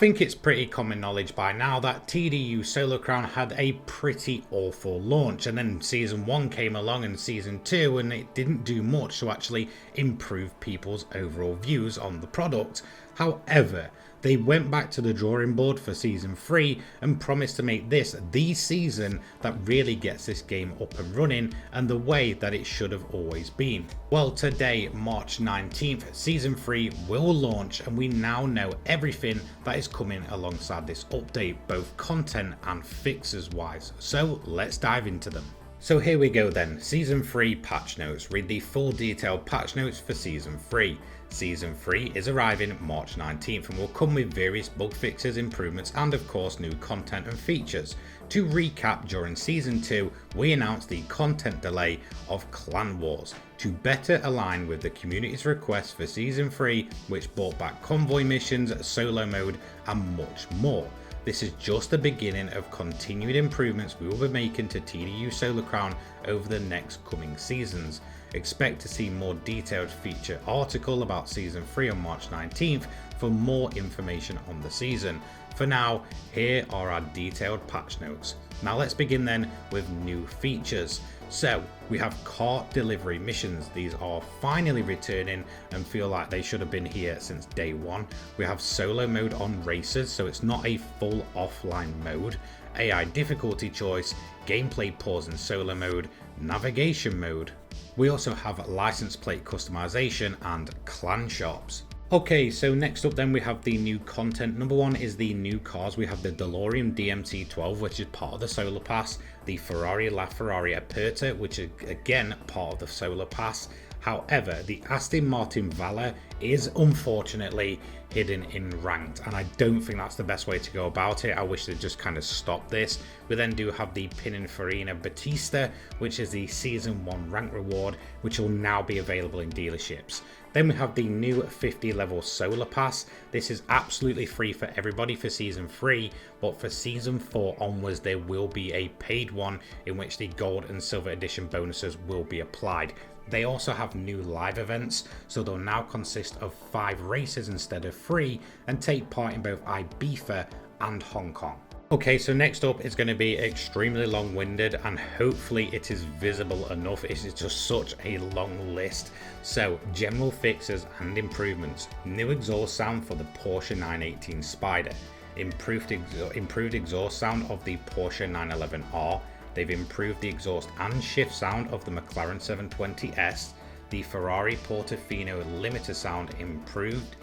think it's pretty common knowledge by now that TDU Solar Crown had a pretty awful launch, and then Season 1 came along and Season 2, and it didn't do much to actually improve people's overall views on the product. However, they went back to the drawing board for Season 3 and promised to make this the season that really gets this game up and running and the way that it should have always been. Well, today, March 19th, Season 3 will launch, and we now know everything that is coming alongside this update, both content and fixes wise. So let's dive into them. So here we go then, Season 3 patch notes. Read the full detailed patch notes for Season 3. Season 3 is arriving March 19th and will come with various bug fixes, improvements and of course new content and features. To recap, during Season 2 we announced the content delay of Clan Wars to better align with the community's request for Season 3, which brought back convoy missions, solo mode and much more. This is just the beginning of continued improvements we will be making to TDU Solar Crown over the next coming seasons. Expect to see more detailed feature article about Season 3 on March 19th for more information on the season. For now, here are our detailed patch notes. Now let's begin then with new features. So we have cart delivery missions. These are finally returning and feel like they should have been here since day one. We have solo mode on races, so it's not a full offline mode. AI difficulty choice, gameplay pause in solo mode, navigation mode. We also have license plate customization and clan shops. Okay, so next up then we have the new content. Number one is the new cars. We have the DeLorean DMC-12, which is part of the Solar Pass, the Ferrari LaFerrari Aperta, which is again part of the Solar Pass. However, the Aston Martin Valor is unfortunately hidden in ranked, and I don't think that's the best way to go about it. I wish they'd just kind of stop this. We then do have the Pininfarina Batista, which is the Season 1 rank reward, which will now be available in dealerships. Then we have the new 50 level Solar Pass. This is absolutely free for everybody for Season 3, but for Season 4 onwards there will be a paid one in which the Gold and Silver Edition bonuses will be applied. They also have new live events, so they'll now consist of 5 races instead of 3 and take part in both Ibiza and Hong Kong. Okay, so next up is going to be extremely long-winded and hopefully it is visible enough. It is just such a long list. So general fixes and improvements. New exhaust sound for the Porsche 918 Spider. Improved exhaust sound of the Porsche 911R. They've improved the exhaust and shift sound of the McLaren 720S. The Ferrari Portofino limiter sound improved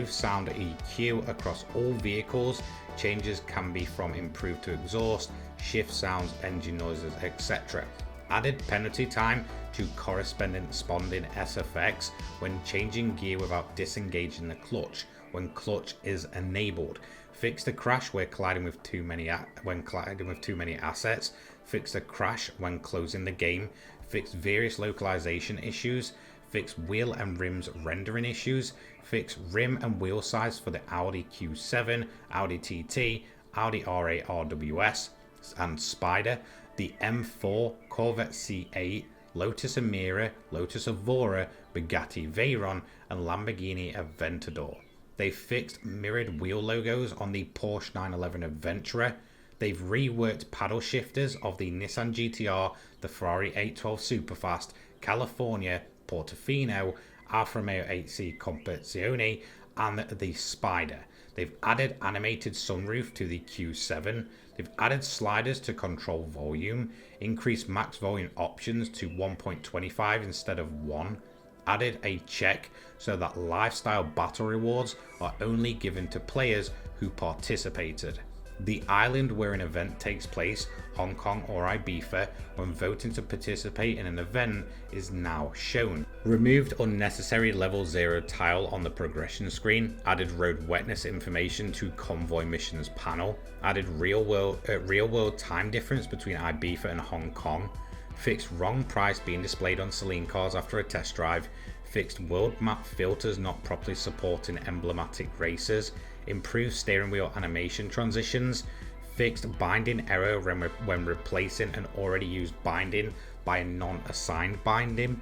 sound EQ across all vehicles. Changes can be from improved to exhaust, shift sounds, engine noises, etc. Added penalty time to corresponding SFX when changing gear without disengaging the clutch when clutch is enabled. Fix the crash when colliding with too many assets. Fix the crash when closing the game. Fix various localization issues. Fix wheel and rims rendering issues. Fix rim and wheel size for the Audi Q7, Audi TT, Audi R8 RWS and Spider, the M4, Corvette C8, Lotus Emira, Lotus Evora, Bugatti Veyron and Lamborghini Aventador. They fixed mirrored wheel logos on the Porsche 911 Adventurer. They've reworked paddle shifters of the Nissan GTR, the Ferrari 812 Superfast, California, Portofino, Alfa Romeo 8C Competizione and the Spider. They've added animated sunroof to the Q7. They've added sliders to control volume, increased max volume options to 1.25 instead of 1. Added a check so that lifestyle battle rewards are only given to players who participated. The island where an event takes place, Hong Kong or Ibiza, when voting to participate in an event is now shown. Removed unnecessary level 0 tile on the progression screen. Added road wetness information to convoy missions panel. Added real world time difference between Ibiza and Hong Kong. Fixed wrong price being displayed on Celine cars after a test drive. Fixed world map filters not properly supporting emblematic races. Improved steering wheel animation transitions. Fixed binding error when replacing an already used binding by a non-assigned binding.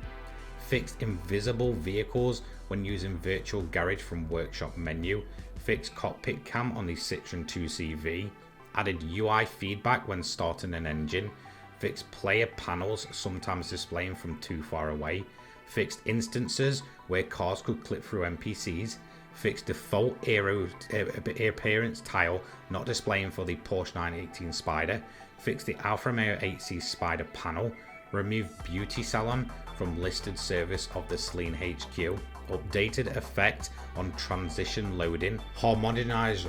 Fixed invisible vehicles when using virtual garage from workshop menu. fixed cockpit cam on the Citroen 2CV, added UI feedback when starting an engine, fixed player panels sometimes displaying from too far away, fixed instances where cars could clip through NPCs, fixed default appearance tile not displaying for the Porsche 918 Spider, fixed the Alfa Romeo 8C Spider panel, removed beauty salon from listed service of the Celine HQ, updated effect on transition loading, homogenized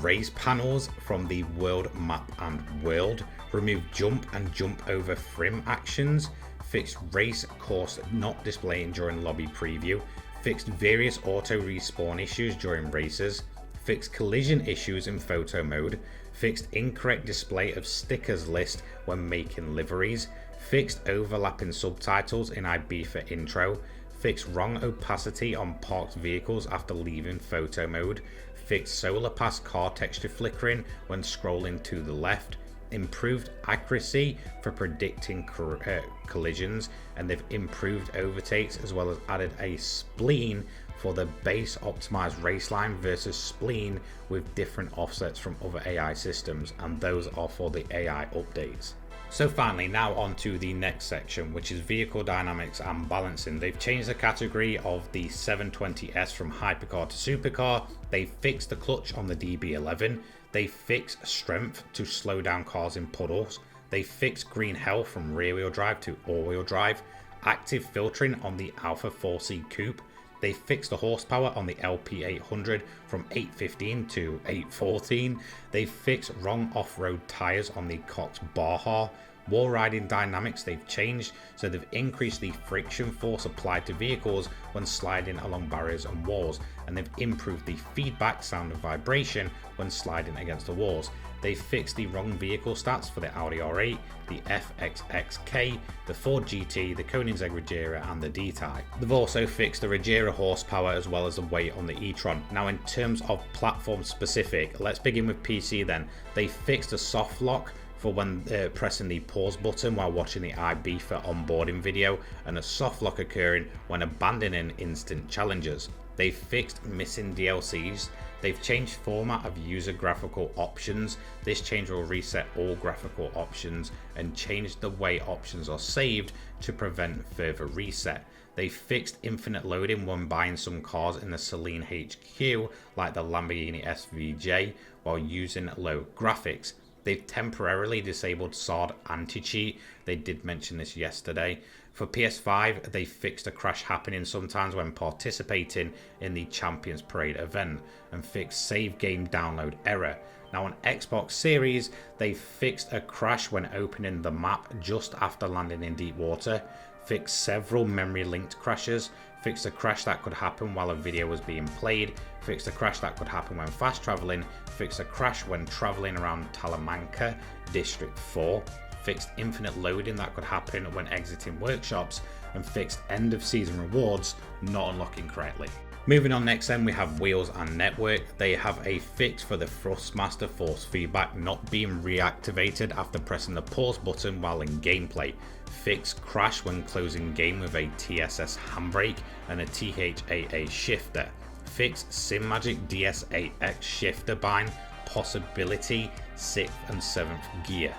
race panels from the world map and world, removed jump and jump over frim actions, fixed race course not displaying during lobby preview, fixed various auto respawn issues during races, fixed collision issues in photo mode, fixed incorrect display of stickers list when making liveries, fixed overlapping subtitles in Ibiza intro, fixed wrong opacity on parked vehicles after leaving photo mode, fixed solar pass car texture flickering when scrolling to the left, improved accuracy for predicting collisions, and they've improved overtakes as well as added a spleen for the base optimized raceline versus spleen with different offsets from other AI systems, and those are for the AI updates. So finally, now on to the next section, which is vehicle dynamics and balancing. They've changed the category of the 720S from hypercar to supercar. They fixed the clutch on the DB11. They fixed strength to slow down cars in puddles. They fixed green hell from rear wheel drive to all wheel drive. Active filtering on the Alfa 4C Coupe. They fixed the horsepower on the LP800 from 815 to 814. They fixed wrong off-road tyres on the Cox Baja. Wall riding dynamics they've changed, so they've increased the friction force applied to vehicles when sliding along barriers and walls, and they've improved the feedback sound and vibration when sliding against the walls. They fixed the wrong vehicle stats for the Audi R8, the FXXK, the Ford GT, the Koenigsegg Regera and the D-Type. They've also fixed the Regera horsepower as well as the weight on the e-tron. Now in terms of platform specific, let's begin with PC then. They fixed a soft lock for when pressing the pause button while watching the Ibiza onboarding video, and a soft lock occurring when abandoning instant challenges. They've fixed missing DLCs. They've changed format of user graphical options. This change will reset all graphical options and change the way options are saved to prevent further reset. They fixed infinite loading when buying some cars in the Celine HQ like the Lamborghini SVJ while using low graphics. They've temporarily disabled SARD anti-cheat. They did mention this yesterday. For PS5, they fixed a crash happening sometimes when participating in the Champions Parade event and fixed save game download error. Now on Xbox Series, they fixed a crash when opening the map just after landing in deep water, fixed several memory linked crashes, fixed a crash that could happen while a video was being played, fixed a crash that could happen when fast traveling, fixed a crash when traveling around Talamanca, District 4, fixed infinite loading that could happen when exiting workshops, and fixed end of season rewards not unlocking correctly. Moving on next then, we have wheels and network. They have a fix for the Thrustmaster force feedback not being reactivated after pressing the pause button while in gameplay. Fix crash when closing game with a TSS handbrake and a THAA shifter. Fix SimMagic DS8X shifter bind possibility 6th and 7th gear.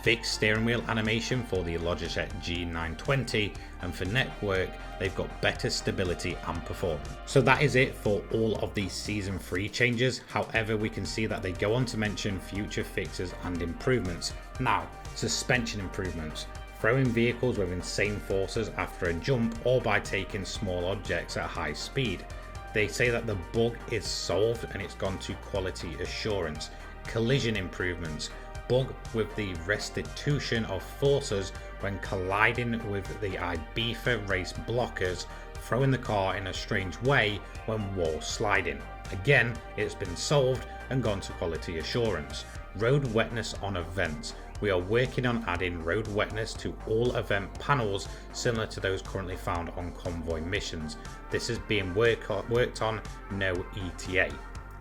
Fix steering wheel animation for the Logitech G920, and for network they've got better stability and performance. So that is it for all of the season 3 changes. However, we can see that they go on to mention future fixes and improvements. Now, suspension improvements. Throwing vehicles with insane forces after a jump or by taking small objects at high speed. They say that the bug is solved and it's gone to quality assurance. Collision improvements. Bug with the restitution of forces when colliding with the Ibiza race blockers, throwing the car in a strange way when wall sliding. Again, it's been solved and gone to quality assurance. Road wetness on events. We are working on adding road wetness to all event panels similar to those currently found on convoy missions. This is being worked on, no ETA.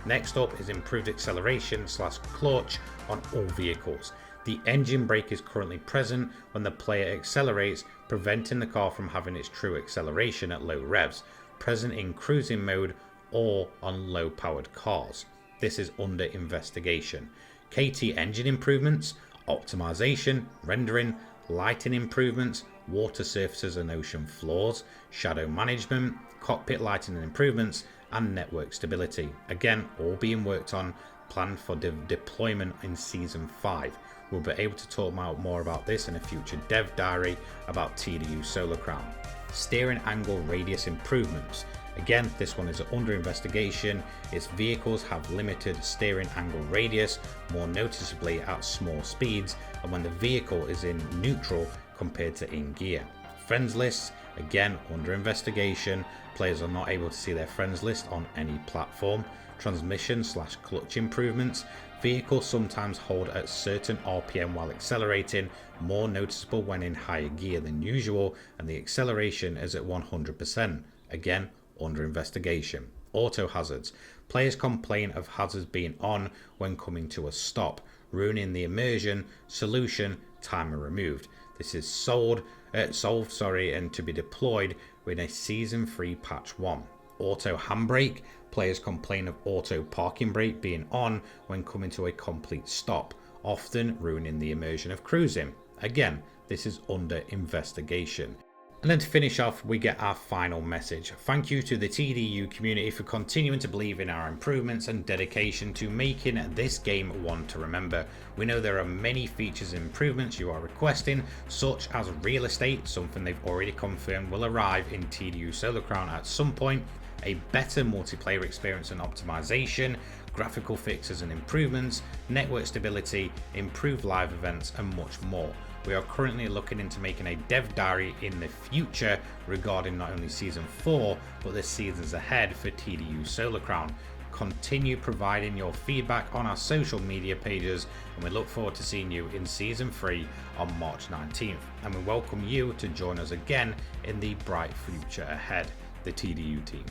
Next up is improved acceleration / clutch on all vehicles. The engine brake is currently present when the player accelerates, preventing the car from having its true acceleration at low revs. Present in cruising mode or on low powered cars. This is under investigation. KT engine improvements, optimization, rendering, lighting improvements, water surfaces and ocean floors, shadow management, cockpit lighting and improvements, and network stability. Again, all being worked on, planned for deployment in Season 5. We'll be able to talk more about this in a future dev diary about TDU Solar Crown. Steering angle radius improvements. Again, this one is under investigation. Its vehicles have limited steering angle radius, more noticeably at small speeds and when the vehicle is in neutral compared to in gear. Friends lists, again under investigation. Players are not able to see their friends list on any platform. Transmission/clutch improvements. Vehicles sometimes hold at certain RPM while accelerating, more noticeable when in higher gear than usual, and the acceleration is at 100%. Again, under investigation. Auto hazards. Players complain of hazards being on when coming to a stop, ruining the immersion. Solution: timer removed. This is solved, and to be deployed with a Season 3 Patch 1. Auto handbrake. Players complain of auto parking brake being on when coming to a complete stop, often ruining the immersion of cruising. Again, this is under investigation. And then to finish off, we get our final message. Thank you to the TDU community for continuing to believe in our improvements and dedication to making this game one to remember. We know there are many features and improvements you are requesting, such as real estate, something they've already confirmed will arrive in TDU Solar Crown at some point, a better multiplayer experience and optimization, graphical fixes and improvements, network stability, improved live events, and much more. We are currently looking into making a dev diary in the future regarding not only Season 4, but the seasons ahead for TDU Solar Crown. Continue providing your feedback on our social media pages, and we look forward to seeing you in Season 3 on March 19th. And we welcome you to join us again in the bright future ahead, the TDU team.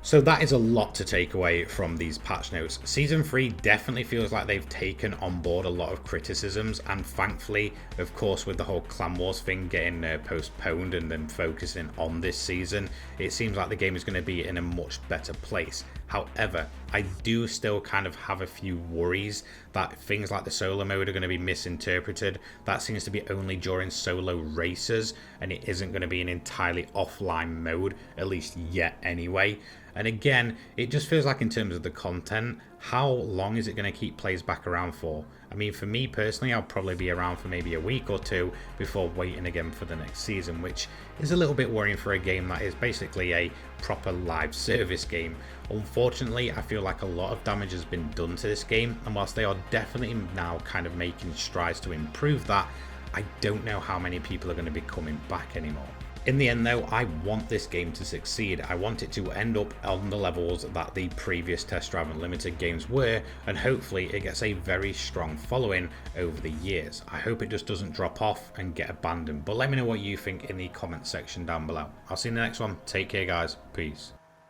So that is a lot to take away from these patch notes. Season 3 definitely feels like they've taken on board a lot of criticisms, and thankfully, of course, with the whole Clan Wars thing getting postponed and then focusing on this season, it seems like the game is going to be in a much better place. However, I do still kind of have a few worries that things like the solo mode are going to be misinterpreted. That seems to be only during solo races, and it isn't going to be an entirely offline mode, at least yet anyway. And again, it just feels like in terms of the content, how long is it going to keep players back around for? I mean, for me personally, I'll probably be around for maybe a week or two before waiting again for the next season, which is a little bit worrying for a game that is basically a proper live service game. Unfortunately, I feel like a lot of damage has been done to this game, and whilst they are definitely now kind of making strides to improve that, I don't know how many people are going to be coming back anymore. In the end though, I want this game to succeed. I want it to end up on the levels that the previous Test Drive Unlimited games were, and hopefully it gets a very strong following over the years. I hope it just doesn't drop off and get abandoned, but let me know what you think in the comment section down below. I'll see you in the next one. Take care guys, peace.